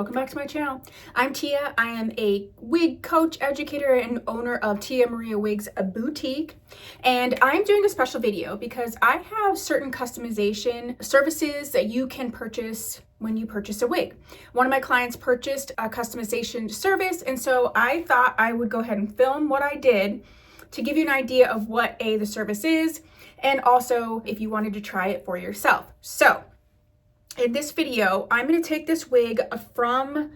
welcome back to my channel. I'm Tia. I am a wig coach, educator, and owner of Tia Maria Wigs, a boutique. And I'm doing a special video because I have certain customization services that you can purchase when you purchase a wig. One of my clients purchased a customization service, and so I thought I would go ahead and film what I did to give you an idea of what the service is, and also if you wanted to try it for yourself. So in this video, I'm going to take this wig from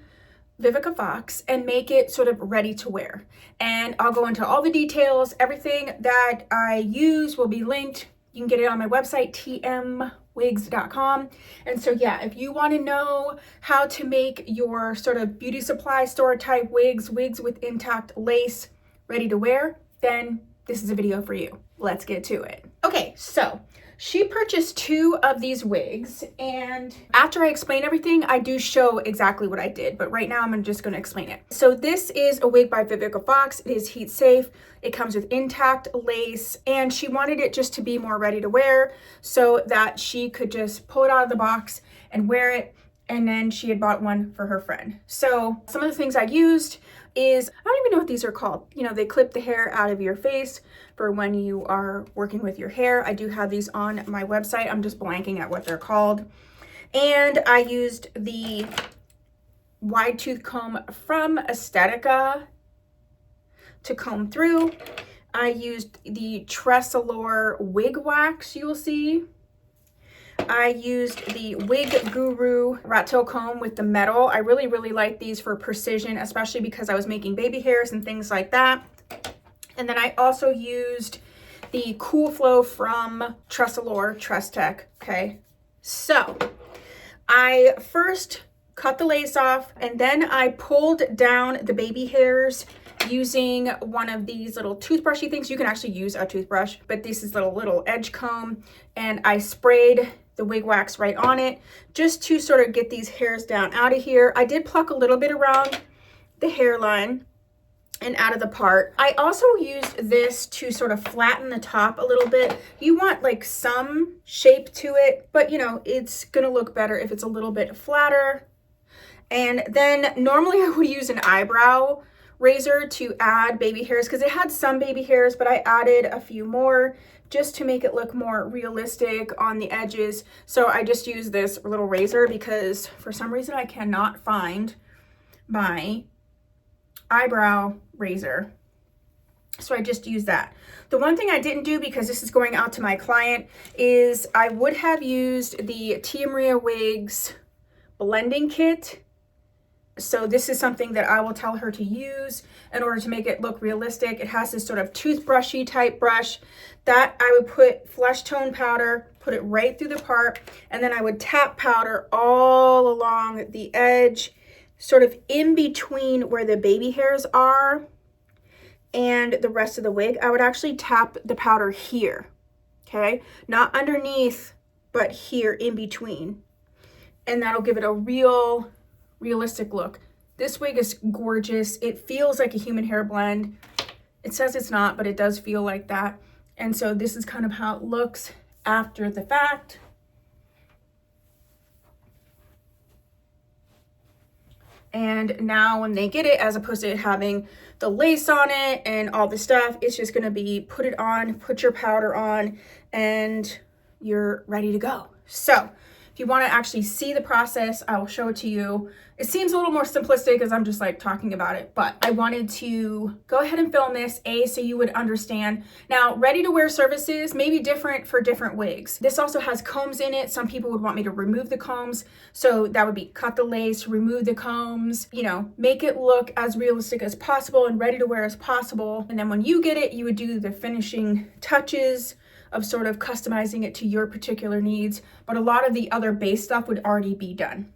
Vivica Fox and make it sort of ready to wear. And I'll go into all the details. Everything that I use will be linked. You can get it on my website, tmwigs.com. And so yeah, if you want to know how to make your sort of beauty supply store type wigs with intact lace ready to wear, then this is a video for you. Let's get to it. Okay, so she purchased 2 of these wigs, and after I explain everything, I do show exactly what I did, but right now I'm just going to explain it. So this is a wig by Vivica Fox. It is heat safe. It comes with intact lace, and she wanted it just to be more ready to wear so that she could just pull it out of the box and wear it. And then she had bought one for her friend. So some of the things I used is, I don't even know what these are called. You know, they clip the hair out of your face for when you are working with your hair. I do have these on my website. I'm just blanking at what they're called. And I used the wide tooth comb from Estetica to comb through. I used the Tressalore wig wax, you will see. I used the Wig Guru rat tail comb with the metal. I really like these for precision, especially because I was making baby hairs and things like that. And then I also used the Cool Flow from Tressalore Tech. Okay, so I first cut the lace off, and then I pulled down the baby hairs using one of these little toothbrushy things. You can actually use a toothbrush, but this is little edge comb, and I sprayed the wig wax right on it just to sort of get these hairs down out of here. I did pluck a little bit around the hairline and out of the part. I also used this to sort of flatten the top a little bit. You want like some shape to it, but you know, it's gonna look better if it's a little bit flatter. And then normally I would use an eyebrow razor to add baby hairs because it had some baby hairs, but I added a few more just to make it look more realistic on the edges. So I just used this little razor because for some reason I cannot find my eyebrow razor. So I just used that. The one thing I didn't do, because this is going out to my client, is I would have used the Tia Maria Wigs blending kit. So this is something that I will tell her to use in order to make it look realistic. It has this sort of toothbrushy type brush that I would put flesh tone powder, put it right through the part, and then I would tap powder all along the edge, sort of in between where the baby hairs are and the rest of the wig. I would actually tap the powder here, okay? Not underneath, but here in between. And that'll give it a realistic look. This wig is gorgeous. It feels like a human hair blend. It says it's not, but it does feel like that. And so this is kind of how it looks after the fact. And now when they get it, as opposed to it having the lace on it and all the stuff, it's just gonna be put it on, put your powder on, and you're ready to go. So if you want to actually see the process, I will show it to you. It seems a little more simplistic as I'm just like talking about it, but I wanted to go ahead and film this, so you would understand. Now, ready to wear services may be different for different wigs. This also has combs in it. Some people would want me to remove the combs. So that would be cut the lace, remove the combs, you know, make it look as realistic as possible and ready to wear as possible. And then when you get it, you would do the finishing touches of sort of customizing it to your particular needs, but a lot of the other base stuff would already be done.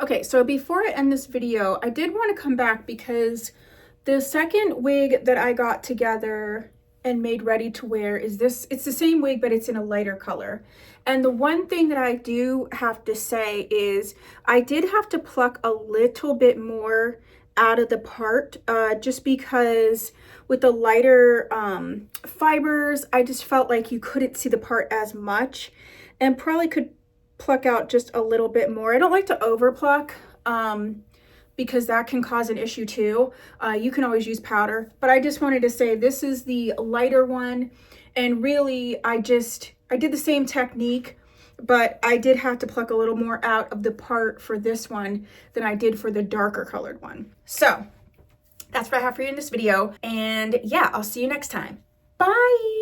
Okay, so before I end this video, I did want to come back because the second wig that I got together and made ready to wear is this. It's the same wig, but it's in a lighter color. And the one thing that I do have to say is I did have to pluck a little bit more out of the part just because with the lighter fibers, I just felt like you couldn't see the part as much and probably could pluck out just a little bit more. I don't like to over pluck because that can cause an issue too. You can always use powder, but I just wanted to say this is the lighter one, and really I did the same technique, but I did have to pluck a little more out of the part for this one than I did for the darker colored one. So that's what I have for you in this video, and yeah, I'll see you next time. Bye.